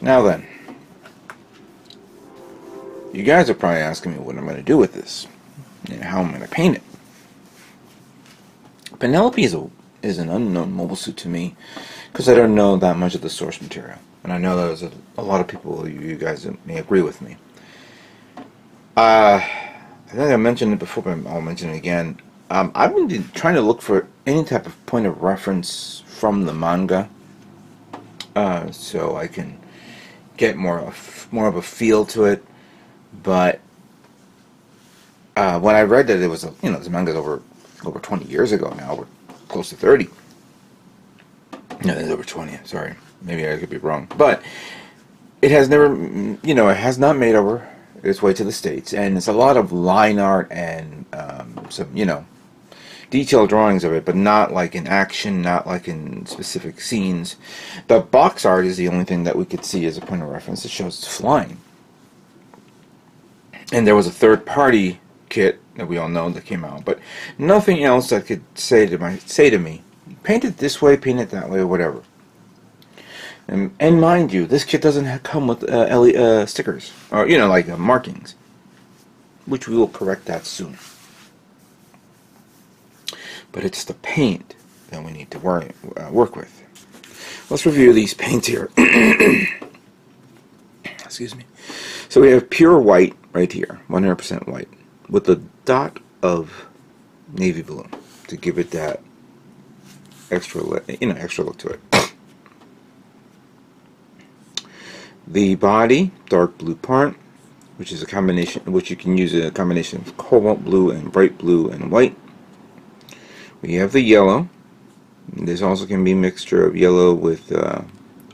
Now then, you guys are probably asking me what I'm going to do with this and how I'm going to paint it. Penelope is an unknown mobile suit to me because I don't know that much of the source material, and I know there's a lot of people, you guys, that may agree with me. I think I mentioned it before, but I'll mention it again. I've been trying to look for any type of point of reference from the manga, so I can get more of a feel to it. But when I read that it was, this manga's over 20 years ago now, we're close to 30. No, it's over 20. Sorry, maybe I could be wrong, but it has never, it has not made over its way to the States, and it's a lot of line art and some, detailed drawings of it, but not like in action, not like in specific scenes. The box art is the only thing that we could see as a point of reference. It shows it's flying. And there was a third-party kit that we all know that came out, but nothing else that could say to me, paint it this way, paint it that way, or whatever. And mind you, this kit doesn't come with stickers, or like markings, which we will correct that soon. But it's the paint that we need to work with. Let's review these paints here. Excuse me. So we have pure white right here, 100% white, with a dot of navy blue to give it that extra look to it. The body, dark blue part, which is a combination, which you can use a combination of cobalt blue and bright blue and white. We have the yellow. This also can be a mixture of yellow with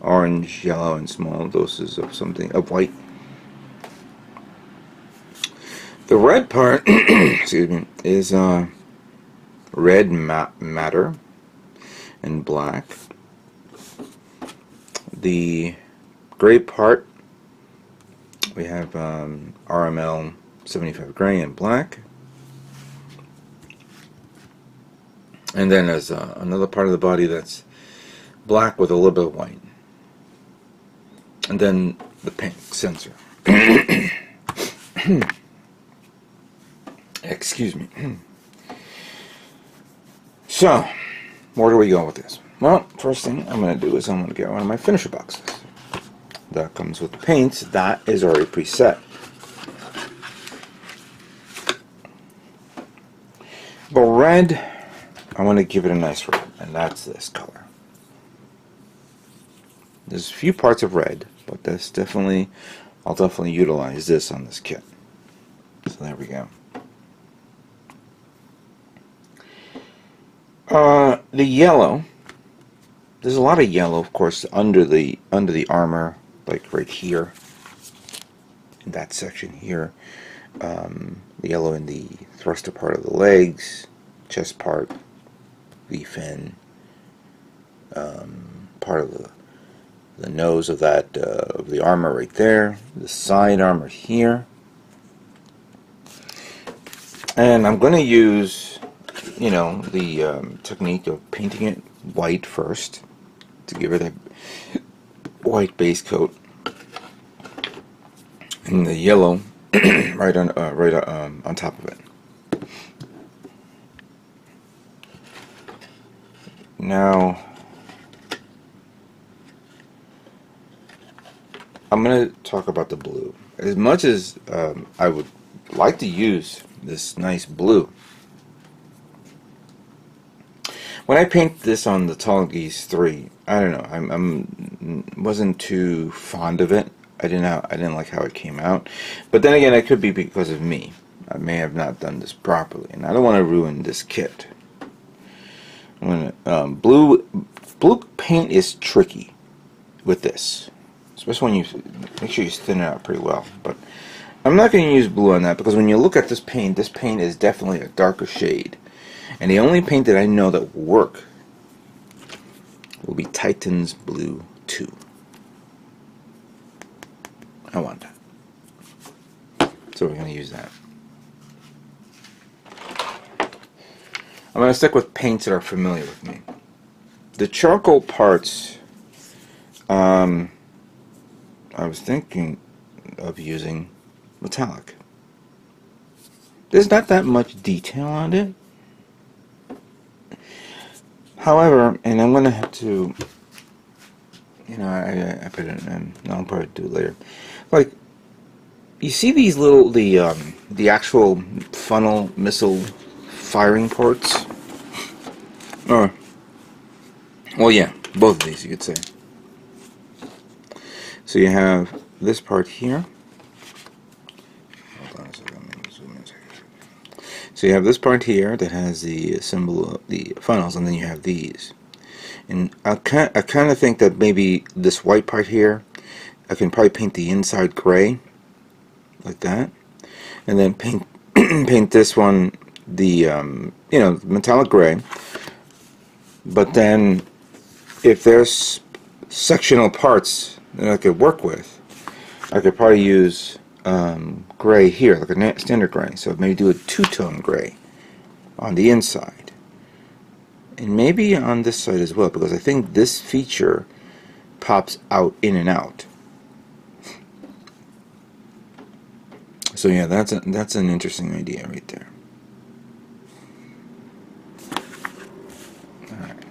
orange, yellow, and small doses of white. The red part, excuse me, is red matter and black. The gray part, we have RML 75 gray and black. And then there's another part of the body that's black with a little bit of white. And then the pink sensor. Excuse me. So, where do we go with this? Well, first thing I'm going to do is I'm going to get one of my finisher boxes. That comes with the paints. That is already preset. But red, I want to give it a nice red, and that's this color. There's a few parts of red, but that's I'll definitely utilize this on this kit. So there we go. The yellow, there's a lot of yellow, of course, under the armor, like right here, in that section here. The yellow in the thruster part of the legs, chest part, the fin, part of the nose of that of the armor right there, the side armor here, and I'm going to use the technique of painting it white first to give it a white base coat, and the yellow right on top of it. Now I'm going to talk about the blue. As much as I would like to use this nice blue, when I paint this on the Tall Geese 3, I don't know, wasn't too fond of it. I didn't like how it came out. But then again, it could be because of me. I may have not done this properly, and I don't want to ruin this kit. Blue paint is tricky with this, especially when you make sure you thin it out pretty well. But I'm not going to use blue on that because when you look at this paint is definitely a darker shade. And the only paint that I know that will work will be Titan's Blue 2. I want that. So we're going to use that. I'm going to stick with paints that are familiar with me. The charcoal parts, I was thinking of using metallic. There's not that much detail on it. However, and I'm going to have to, you know, I put it in, no, I'll probably do it later. Like, you see these little, the actual funnel missile firing ports? Or, well, yeah, both of these, you could say. So you have this part here. Hold on a second, let me zoom in a second. So you have this part here that has the symbol of the funnels, and then you have these. And I kind of think that maybe this white part here, I can probably paint the inside gray, like that, and then paint paint this one the you know, metallic gray. But then, if there's sectional parts that I could work with, I could probably use gray here, like a standard gray. So maybe do a two-tone gray on the inside, and maybe on this side as well, because I think this feature pops out in and out. So yeah, that's an interesting idea right there. All right.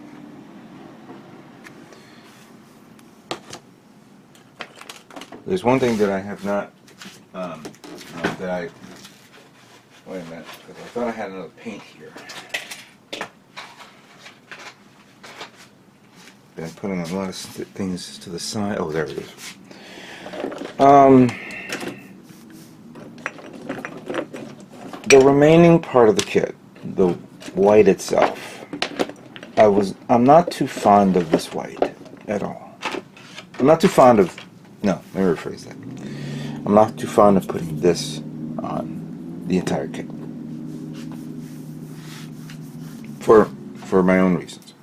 There's one thing that I have not wait a minute, because I thought I had another paint here. Been putting a lot of things to the side. Oh, there it is. The remaining part of the kit, the white itself, I'm not too fond of this white at all. I'm not too fond of, no, let me rephrase that. I'm not too fond of putting this on the entire kit. For my own reasons.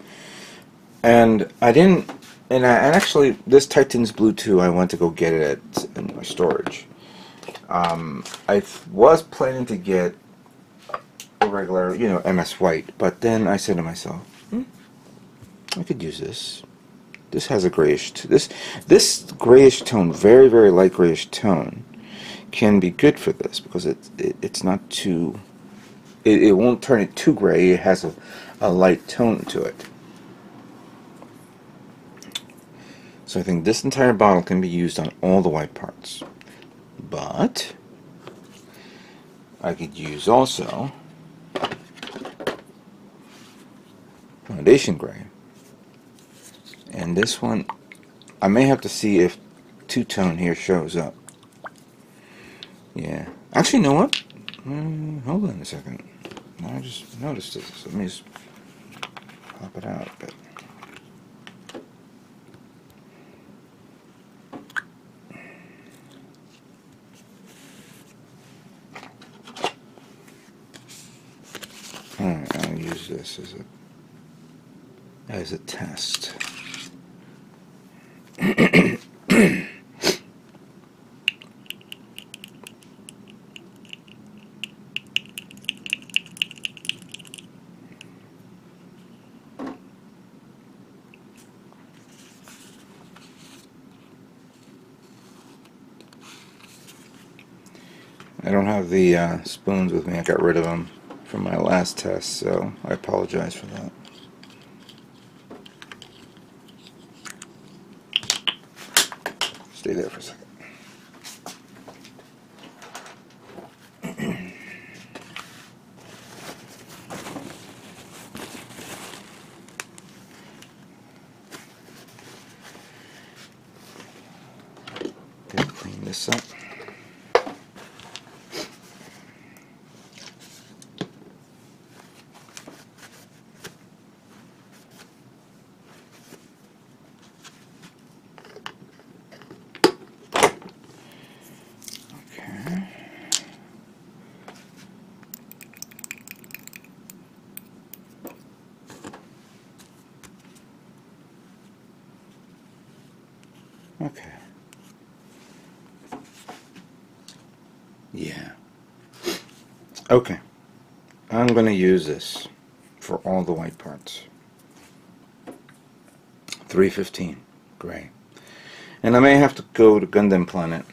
And I didn't, and actually, this Titan's Blue 2, I went to go get it in my storage. I was planning to get a regular, you know, MS White, but then I said to myself, I could use this. This has a grayish, this grayish tone, very, very light grayish tone, can be good for this, because it's not too, it won't turn it too gray. It has a light tone to it. So I think this entire bottle can be used on all the white parts. But I could use also foundation gray. And this one, I may have to see if two-tone here shows up. Yeah. Actually, you know what? Hold on a second. I just noticed this. Let me just pop it out a bit. Alright, I'll use this as a test. I don't have the spoons with me. I got rid of them from my last test, so I apologize for that. Stay there for a second. Gotta clean this up. Okay. Yeah. Okay. I'm going to use this for all the white parts. 315 gray. And I may have to go to Gundam Planet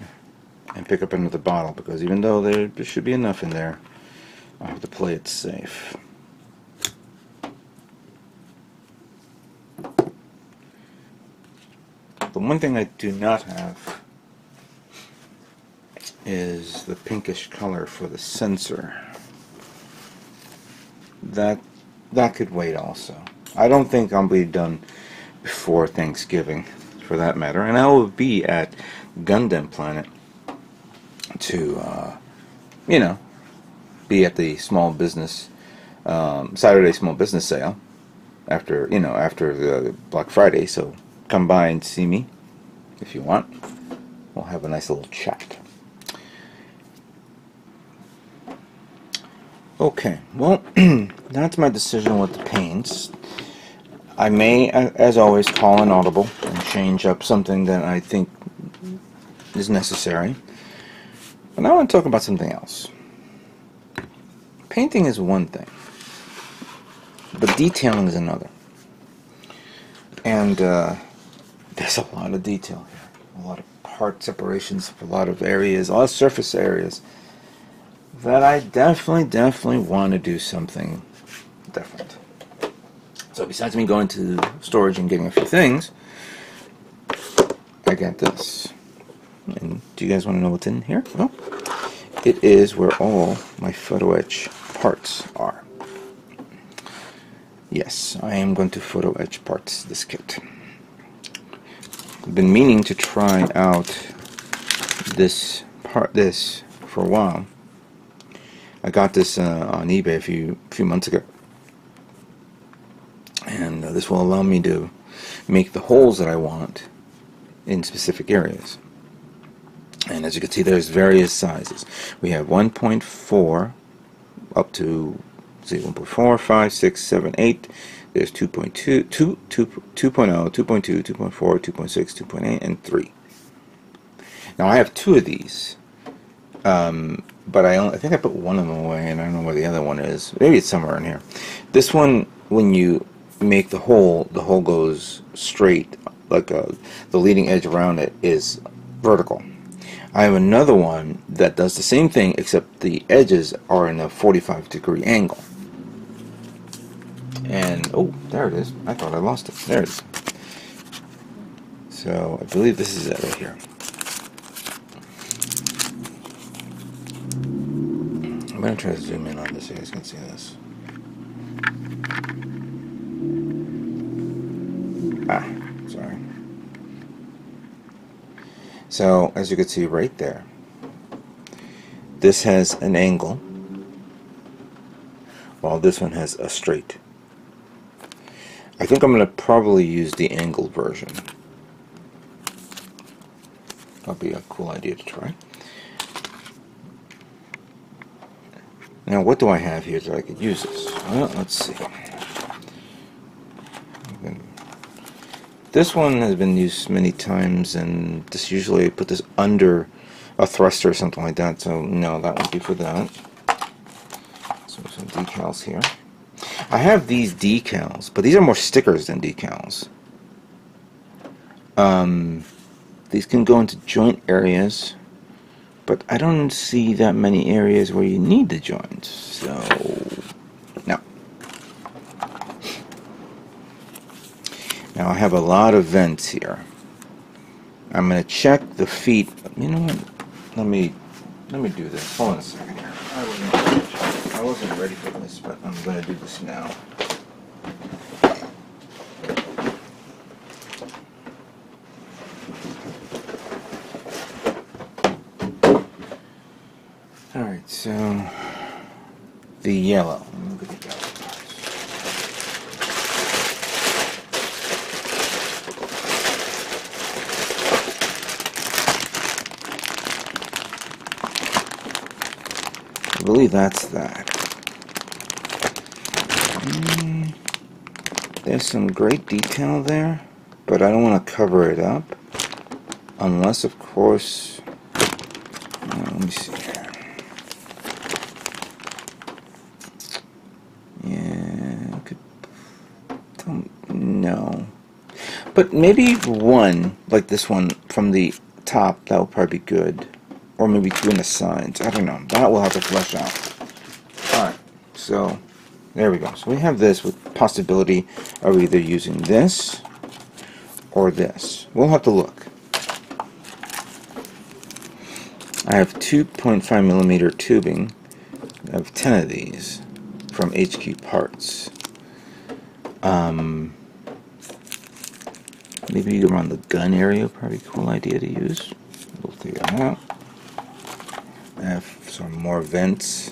and pick up another bottle, because even though there should be enough in there, I have to play it safe. The one thing I do not have is the pinkish color for the sensor. That could wait also. I don't think I'll be done before Thanksgiving, for that matter, and I will be at Gundam Planet to, you know, be at the small business Saturday small business sale after the Black Friday. So come by and see me if you want. We'll have a nice little chat. Okay, well, that's my decision with the paints. I may, as always, call an audible and change up something that I think is necessary. But now I want to talk about something else. Painting is one thing, but detailing is another. And there's a lot of detail here. A lot of part separations, a lot of areas, a lot of surface areas that I definitely want to do something different. So besides me going to storage and getting a few things, I got this. And do you guys want to know what's in here? Well, it is where all my Photo-Etch parts are. Yes, I am going to Photo-Etch Parts this kit. I've been meaning to try out this for a while. I got this on eBay a few months ago, and this will allow me to make the holes that I want in specific areas. And as you can see, there's various sizes. We have 1.4 up to 1.4, 5, 6, 7, 8. There's 2.2, 2.0, 2.2, 2.4, 2.6, 2.8, and 3. Now I have 2 of these. But I think I put one of them away, and I don't know where the other one is. Maybe it's somewhere in here. This one, when you make the hole goes straight, like the leading edge around it is vertical. I have another one that does the same thing, except the edges are in a 45-degree angle. And, oh, there it is. I thought I lost it. There it is. So, I believe this is it right here. I'm going to try to zoom in on this so you guys can see this. Sorry. So, as you can see right there, this has an angle, while this one has a straight. I think I'm going to probably use the angled version. That'll be a cool idea to try. Now, what do I have here that I could use this? Well, let's see. This one has been used many times, and this usually I put this under a thruster or something like that, so no, that won't be for that. So some decals here. I have these decals, but these are more stickers than decals. These can go into joint areas, but I don't see that many areas where you need the joints, so no. Now I have a lot of vents here. I'm going to check the feet. You know what? Let me do this. Hold on a second here. I wasn't ready for this, but I'm going to do this now. Alright, so the yellow. Look at the yellow parts. I believe that's that. There's some great detail there, but I don't want to cover it up. Unless, of course, let me see here. Yeah, don't know. But maybe one, like this one, from the top, that will probably be good. Or maybe two on the sides. I don't know. That we'll have to flesh out. Alright, so there we go. So we have this with possibility of either using this or this. We'll have to look. I have 2.5 millimeter tubing. I have 10 of these from HQ Parts. Maybe around the gun area, probably a cool idea to use. We'll figure that out. I have some more vents.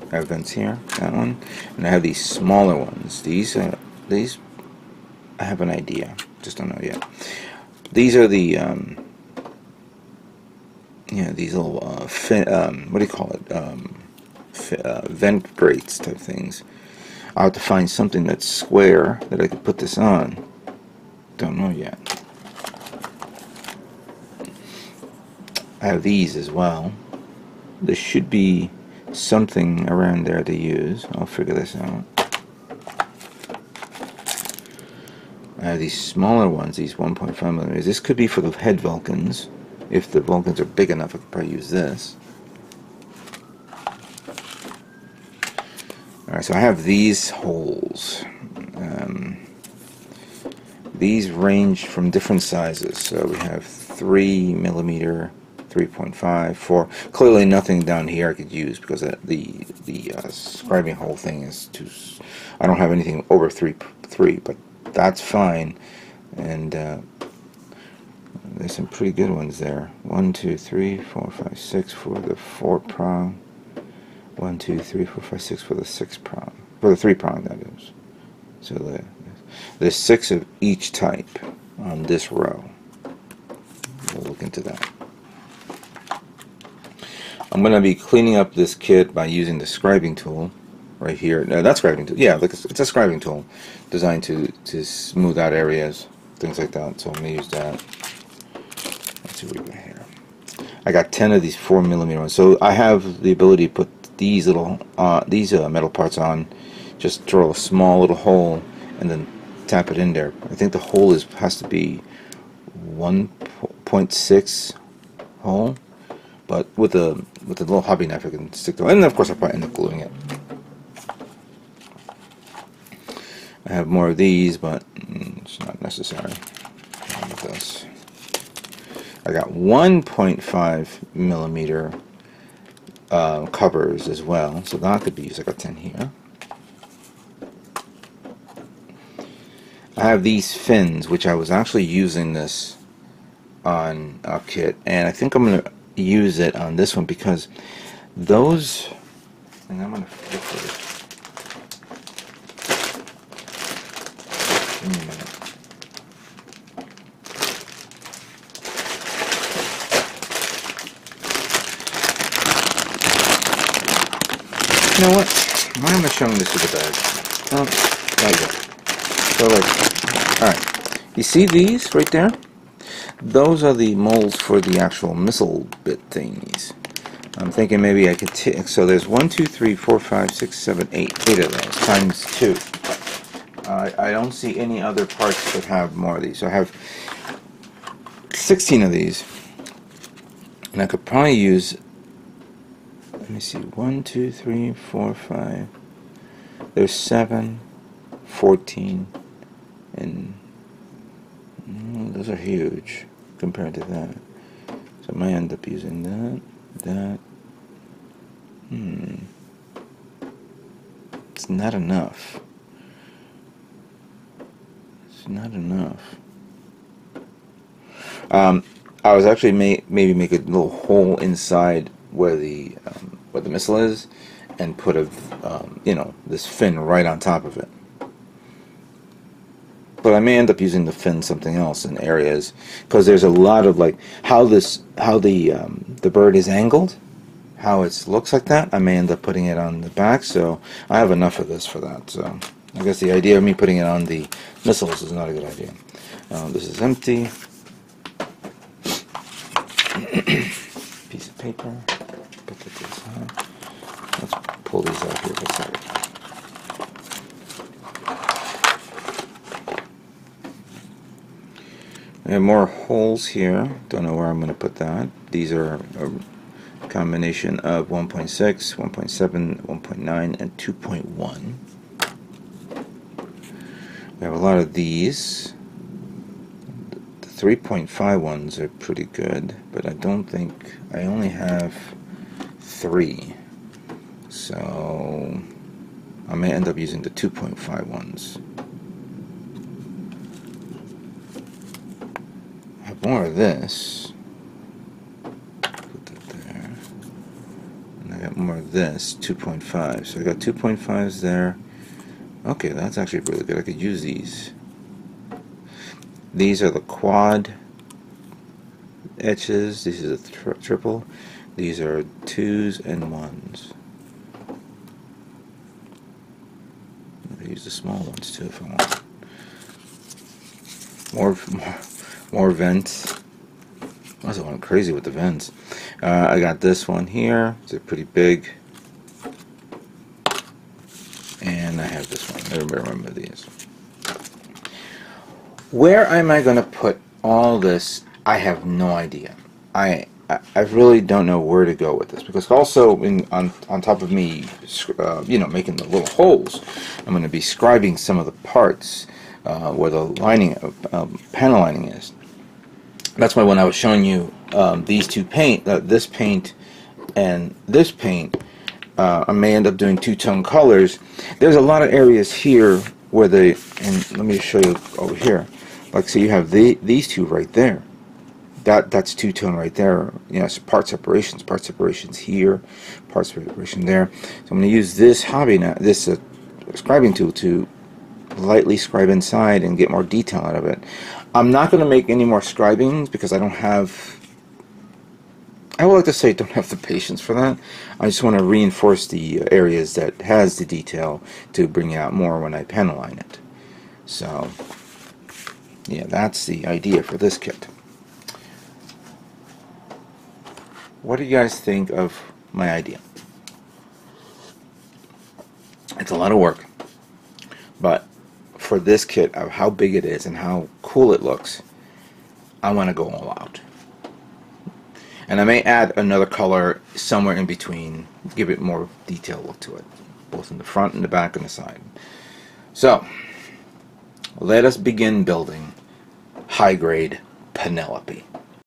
I have vents here, that one, and I have these smaller ones. These I have an idea, just don't know yet. These are the these little what do you call it? Vent grates type things. I'll have to find something that's square that I could put this on. Don't know yet. I have these as well. There should be something around there to use. I'll figure this out. I have these smaller ones, these 1.5 millimeters. This could be for the head Vulcans. If the Vulcans are big enough, I could probably use this. Alright, so I have these holes. These range from different sizes. So we have 3 millimeter, 3.5, 4. Clearly nothing down here I could use because the scribing hole thing is too. I don't have anything over 3, but that's fine. And there's some pretty good ones there. 1, 2, 3, 4, 5, 6 for the 4 prong. 1, 2, 3, 4, 5, 6 for the 6 prong. For the 3 prong, that is. So there's 6 of each type on this row. We'll look into that. I'm going to be cleaning up this kit by using the scribing tool right here. No, that's scribing tool. Yeah, it's a scribing tool designed to smooth out areas, things like that. So I'm going to use that. Let's see what we got here. I got 10 of these 4 millimeter ones. So I have the ability to put these little metal parts on. Just drill a small little hole and then tap it in there. I think the hole has to be 1.6 hole, but with a little hobby knife I can stick to it. And of course I'll probably end up gluing it. I have more of these, but it's not necessary. With this, I got 1.5 millimeter covers as well, so that could be used. I got 10 here. I have these fins, which I was actually using this on a kit, and I think I'm going to use it on this one because those, and I'm going to flip it. Give me a minute. You know what? Why am I showing this to the bag? Oh, there you go. So alright, you see these right there? Those are the molds for the actual missile bit thingies. I'm thinking maybe I could take, so there's 1, 2, 3, 4, 5, 6, 7, 8 of those, times 2. I don't see any other parts that have more of these. So I have 16 of these, and I could probably use, let me see, 1, 2, 3, 4, 5, there's 7, 14, and those are huge compared to that. So I might end up using that. It's not enough. It's not enough. I was actually maybe make a little hole inside where the missile is, and put this fin right on top of it. But I may end up using the fin something else in areas, because there's a lot of how the bird is angled, how it looks like that. I may end up putting it on the back, so I have enough of this for that. So I guess the idea of me putting it on the missiles is not a good idea. This is empty. Piece of paper. Put that to the side. Let's pull these out here for a second. I have more holes here. Don't know where I'm going to put that. These are a combination of 1.6, 1.7, 1.9, and 2.1. We have a lot of these. The 3.5 ones are pretty good, but I don't think I only have 3. So I may end up using the 2.5 ones. I have more of this. Put that there. And I got more of this, 2.5. So I got 2.5s there. Okay, that's actually really good. I could use these. These are the quad etches. This is a triple. These are 2s and 1s. I could use the small ones too if I want. More vents. I was going crazy with the vents. I got this one here. It's pretty big. And I have this one. Everybody remember these. Where am I going to put all this? I have no idea. I really don't know where to go with this, because also on top of me, making the little holes, I'm going to be scribing some of the parts where the lining, panel lining is. That's why when I was showing you these two paint, this paint and this paint, I may end up doing two-tone colors. There's a lot of areas here where and let me show you over here. Like, so you have these two right there. That's two-tone right there. You know, it's part separations here, part separation there. So I'm going to use this hobby now, this scribing tool, to lightly scribe inside and get more detail out of it. I'm not going to make any more scribings because I don't have, I would like to say, don't have the patience for that. I just want to reinforce the areas that has the detail to bring out more when I panel line it. So yeah, that's the idea for this kit. What do you guys think of my idea? It's a lot of work, but for this kit, of how big it is and how cool it looks, I want to go all out. And I may add another color somewhere in between, give it more detailed look to it, both in the front and the back and the side. So let us begin building high-grade Penelope.